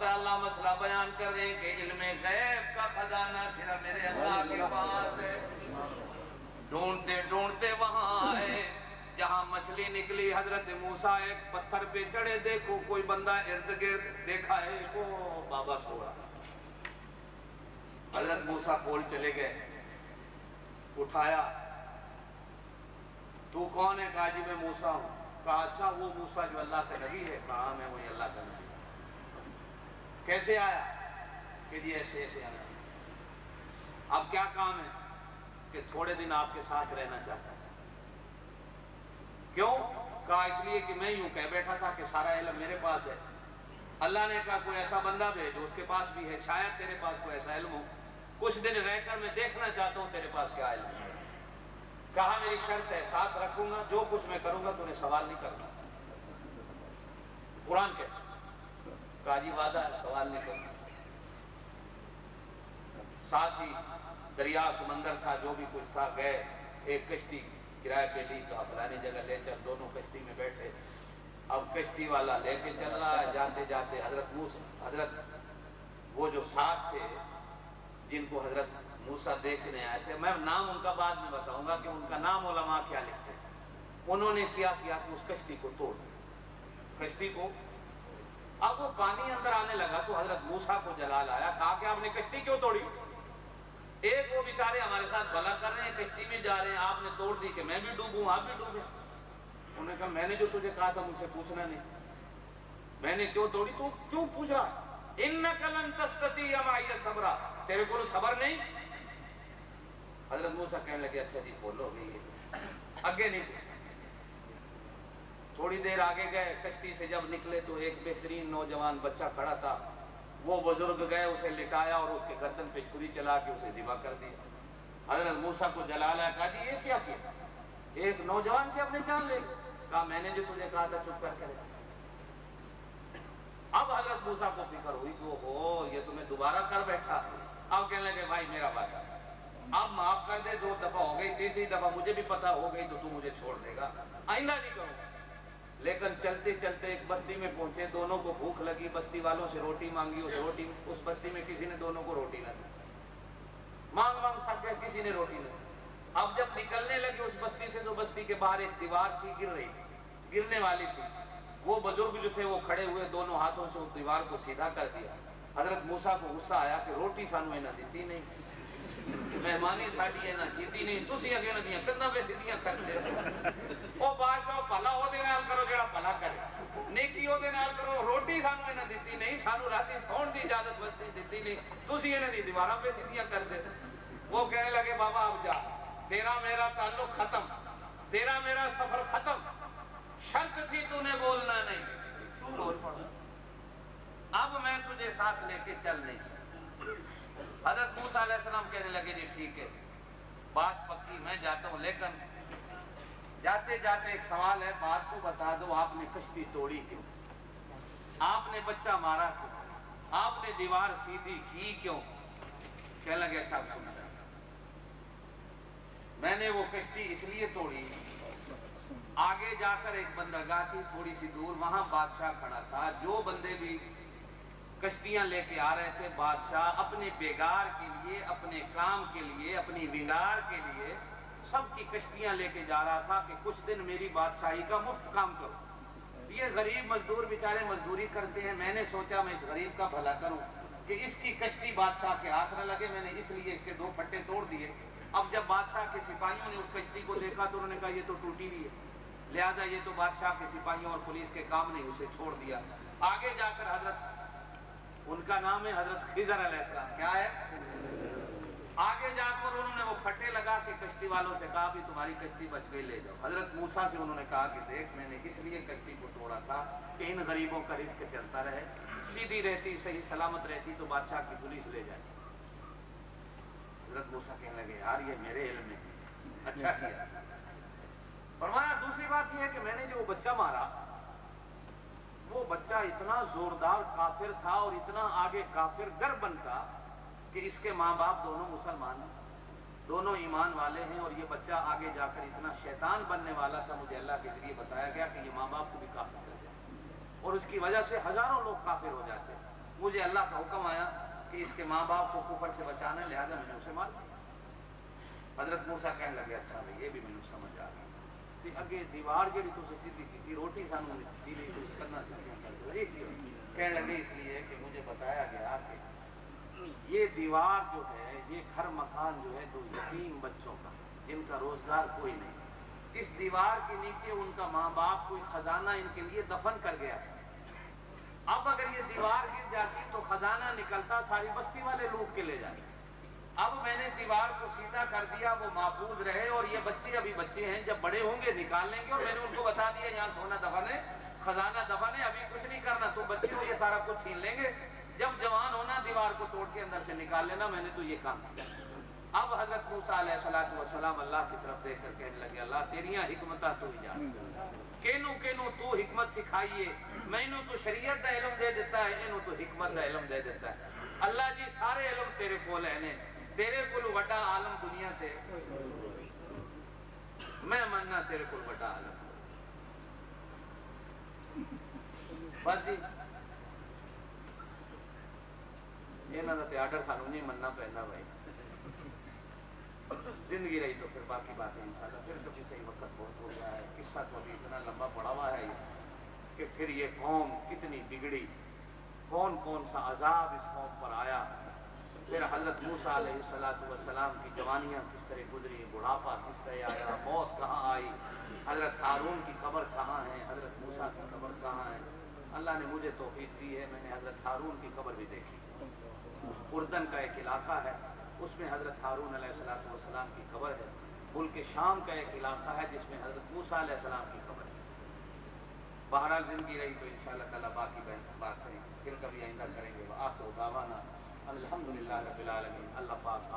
اللہ مسئلہ بیان کر رہے ہیں کہ علم غیب کا خزانہ صرف میرے اللہ کے پاس ہے۔ ڈھونڈتے ڈھونڈتے وہاں آئے جہاں مچھلی نکلی۔ حضرت موسیٰ ایک پتھر پہ چڑھے، دیکھو کوئی بندہ ارد گرد، دیکھا ہے وہ بابا سو رہا۔ حضرت موسیٰ کول چلے گئے، اٹھایا، تو کون ہے؟ کہا جی میں موسیٰ ہوں۔ کہا اچھا وہ موسیٰ جو اللہ کا نبی ہے؟ کہا میں وہی اللہ کا نبی۔ کیسے آیا؟ کہ جی ایسے ایسے آیا۔ اب کیا کام ہے؟ کہ تھوڑے دن آپ کے ساتھ رہنا چاہتا ہے۔ کیوں؟ کہا اس لیے کہ میں یوں کہہ بیٹھا تھا کہ سارا علم میرے پاس ہے۔ اللہ نے کہا کوئی ایسا بندہ بھیج جو اس کے پاس بھی ہے، شاید تیرے پاس کوئی ایسا علم ہو، کچھ دن رہ کر میں دیکھنا چاہتا ہوں تیرے پاس کیا علم ہے۔ کہا میری شرط ہے، ساتھ رکھوں گا، جو کچھ میں کروں گا تو انہیں سوال نہیں کرنا۔ قرآن کے کہا جی وعدہ ہے، سوال نہیں کرنا۔ ساتھ ہی دریا سمندر تھا، جو بھی کچھ تھا، گئے ایک کشتی کرائے پہ لی، کہا فلانی جگہ لے چل، دونوں کشتی میں بیٹھے۔ اب کشتی والا لے کے چل رہا ہے، جاتے جاتے حضرت وہ جو ساتھ تھے جن کو حضرت موسیٰ دیکھنے آئے تھے، میں نام ان کا بعد میں بتاؤں گا کہ ان کا نام علماء کیا لکھتے ہیں، انہوں نے کیا کہ اس کشتی کو توڑ دیا، کشتی کو۔ اب وہ پانی اندر آنے لگا تو حضرت موسیٰ کو جلال آیا، کہا کہ آپ نے کشتی کیوں توڑی؟ ایک وہ بیچارے ہمارے ساتھ بھلا کر رہے ہیں، کشتی میں جا رہے ہیں، آپ نے توڑ دی کہ میں بھی ڈوبوں، آپ بھی ڈوبے۔ انہوں نے کہا میں نے جو تجھے کہا تھا مجھ سے پوچھنا نہیں، میں نے کیوں توڑی تو کیوں پوچھ رہا؟ اِنَّكَ لَن تَسْتَطِيعَ مَعِيَ صَبْرًا، تیرے کو صبر نہیں؟ حضرت موسیٰ کہنے لگے اچھا جی بولو گئی، آگے نہیں پوچھا۔ تھوڑی دیر آگے گئے، کشتی سے جب نکلے تو ایک بہترین نوجوان بچہ کھڑا تھا، وہ بزرگ گئے اسے لٹایا اور اس کے گردن پہ چھری چلا کے اسے ذبح کر دیا۔ حضرت موسیٰ کو جلال آیا، کہا جی یہ کیا کیا؟ ایک نوجوان کی اپنے جان لے۔ کہا میں نے جو تجھے کہا تھا چپ کر کے رہا۔ اب حضرت موسیٰ کو فکر ہوئی کہ یہ تمہیں دوبارہ کر بیٹھا۔ اب کہنے لگے بھائی میرا وعدہ، اب معاف کر دے، 2 دفعہ ہو گئی، تیسری دفعہ مجھے بھی پتا ہو گئی تو مجھے چھوڑ دے گا، آئندہ نہیں کروں گا۔ لیکن چلتے چلتے ایک بستی میں پہنچے، دونوں کو بھوک لگی، بستی والوں سے روٹی مانگی، اس بستی میں کسی نے دونوں کو روٹی نہ دی، مانگ مانگ تھک گئے، کسی نے روٹی نہ دی۔ اب جب نکلنے لگے اس بستی سے تو بستی کے باہر ایک دیوار تھی، گرنے والی تھی، وہ بزرگ جو تھے وہ کھڑے ہوئے، دونوں ہاتھوں سے اس دیوار کو سیدھا کر دیا۔ حضرت موسیٰ کو غصہ آیا کہ روٹی سانو نہ دیتی نہیں، مہمانی ساڑی نہ کیتی نہیں، تسی اگے نہ دیاں کداں پہ سیدھیاں کرتے او بادشاہ بھلا او دے نال کرو جڑا بھلا کرے، نیکی او دے نال کرو، روٹی سانو نہ دیتی نہیں، سانو راتی سون دی اجازت واسطے دیتی نہیں، تسی انہاں دی دیواراں پہ سیدھیاں کرتے۔ وہ کہنے لگے بابا اب جا، تیرا میرا تعلق ختم، تیرا میرا سفر ختم، شرط تھی تو نے بولنا نہیں، تو بول پڑا، اب میں تجھے ساتھ لے کے چل نہیں سکتا۔ حضرت موسیٰ علیہ السلام کہنے لگے جی ٹھیک ہے، بات پکی، میں جاتا ہوں، لیکن جاتے جاتے ایک سوال ہے، بات کو بتا دو، آپ نے کشتی توڑی کیوں؟ آپ نے بچہ مارا کیوں؟ آپ نے دیوار سیدھی کی کیوں؟ کہنے لگے اچھا سننا، میں نے وہ کشتی اس لیے توڑی، آگے جا کر ایک بندرگاہ تھی تھوڑی سی دور، وہاں بادشاہ کھڑا تھا، جو بندے بھی کشتیاں لے کے آ رہے تھے، بادشاہ اپنے بیگار کے لیے، اپنے کام کے لیے، اپنی ونگار کے لیے سب کی کشتیاں لے کے جا رہا تھا کہ کچھ دن میری بادشاہی کا مفت کام کرو۔ یہ غریب مزدور بیچارے مزدوری کرتے ہیں، میں نے سوچا میں اس غریب کا بھلا کروں کہ اس کی کشتی بادشاہ کے ہاتھ نہ لگے، میں نے اس لیے اس کے 2 پھٹے توڑ دیے۔ اب جب بادشاہ کے سپاہیوں نے اس کشتی کو دیکھا تو انہوں نے کہا یہ تو ٹوٹی ہوئی ہے، لہذا یہ تو بادشاہ کے سپاہیوں اور پولیس کے کام نہیں، اسے چھوڑ دیا۔ آگے جا کر حضرت، ان کا نام ہے حضرت خضر علیہ السلام، کیا ہے؟ آگے جا کر انہوں نے وہ پھٹے لگا کے کشتی والوں سے کہا بھی تمہاری کشتی بچ گئی، لے جاؤ۔ حضرت موسیٰ سے انہوں نے کہا کہ دیکھ میں نے اس لیے کشتی کو توڑا تھا کہ ان غریبوں کا رزق چلتا رہے، سیدھی رہتی، صحیح سلامت رہتی تو بادشاہ کی پولیس لے جائے۔ حضرت موسیٰ کہنے لگے یار یہ میرے علم میں، اچھا کیا۔ فرمایا دوسری بات یہ ہے کہ میں نے جو بچہ مارا، وہ بچہ اتنا زوردار کافر تھا اور اتنا آگے کافر گر بنتا کہ اس کے ماں باپ دونوں مسلمان ہیں، دونوں ایمان والے ہیں، اور یہ بچہ آگے جا کر اتنا شیطان بننے والا تھا، مجھے اللہ کے ذریعے بتایا گیا کہ یہ ماں باپ کو بھی کافر کر جائے اور اس کی وجہ سے ہزاروں لوگ کافر ہو جاتے ہیں۔ مجھے اللہ کا حکم آیا کہ اس کے ماں باپ کو کفر سے بچانا ہے، لہذا میں نے اسے مار دیا۔ حضرت موسیٰ کہنے لگے اچھا بھائی یہ بھی میں نے سمجھ آ گیا کہ اگے دیوار جڑی تو سیدھی کی روٹی سانو سیدھی کرنا چاہیے، کہنے لگے اس لیے کہ مجھے بتایا گیا کہ یہ دیوار جو ہے، یہ گھر مکان جو ہے دو یتیم بچوں کا جن کا روزگار کوئی نہیں، اس دیوار کے نیچے ان کا ماں باپ کوئی خزانہ ان کے لیے دفن کر گیا۔ اب اگر یہ دیوار گر جاتی تو خزانہ نکلتا، ساری بستی والے لوٹ کے لے جاتے۔ اب میں نے دیوار کو سیدھا کر دیا، وہ محفوظ رہے، اور یہ بچے ابھی بچے ہیں، جب بڑے ہوں گے نکال لیں گے، اور میں نے ان کو بتا دیا یہاں سونا دفن ہے، خزانہ دفن ہے، ابھی کچھ نہیں کرنا، تم بچے ہو یہ سارا کچھ چھین لیں گے، جب جوان ہونا دیوار کو توڑ کے اندر سے نکال لینا، میں نے تو یہ کام کیا۔ اب حضرت موسیٰ علیہ السلام اللہ کی طرف دیکھ کر کہنے لگے اللہ تیریاں حکمتاں تو ہی جان، کینو تو حکمت سکھائیے، مینوں تو شریعت دا علم دے دیتا ہے، انہوں تو حکمت دا علم دے دیتا ہے۔ اللہ جی سارے علم تیرے کول ہیں، تیرے کول وڈا عالم دنیا تے میں مننا، تیرے کول وڈا عالم بس جی یہاں کا آرڈر سانو نہیں مننا پہنا بھائی، زندگی رہی تو پھر باقی باتیں انشاءاللہ پھر کبھی صحیح وقت بہت ہو گیا ہے، قصہ تو ابھی اتنا لمبا پڑا ہوا ہے کہ پھر یہ قوم کتنی بگڑی، کون کون سا عذاب اس قوم پر آیا، پھر حضرت موسیٰ علیہ السلام کی جوانیاں کس طرح گزری، بڑھاپا کس طرح آیا، موت کہاں آئی، حضرت ہارون کی قبر کہاں ہے، حضرت موسیٰ کی قبر کہاں ہے۔ اللہ نے مجھے توفیق دی ہے، میں نے حضرت ہارون کی قبر بھی دیکھی، اردن کا ایک علاقہ ہے، اس میں حضرت ہارون علیہ السلام کی قبر ہے، ملک شام کا ایک علاقہ ہے جس میں حضرت موسیٰ علیہ السلام کی قبر ہے۔ بہرحال زندگی رہی تو انشاءاللہ تعالیٰ باقی بات کریں، پھر کبھی آئندہ کریں گے۔ وآخر دعوانا الحمدللہ رب العالمین۔ اللہ پاک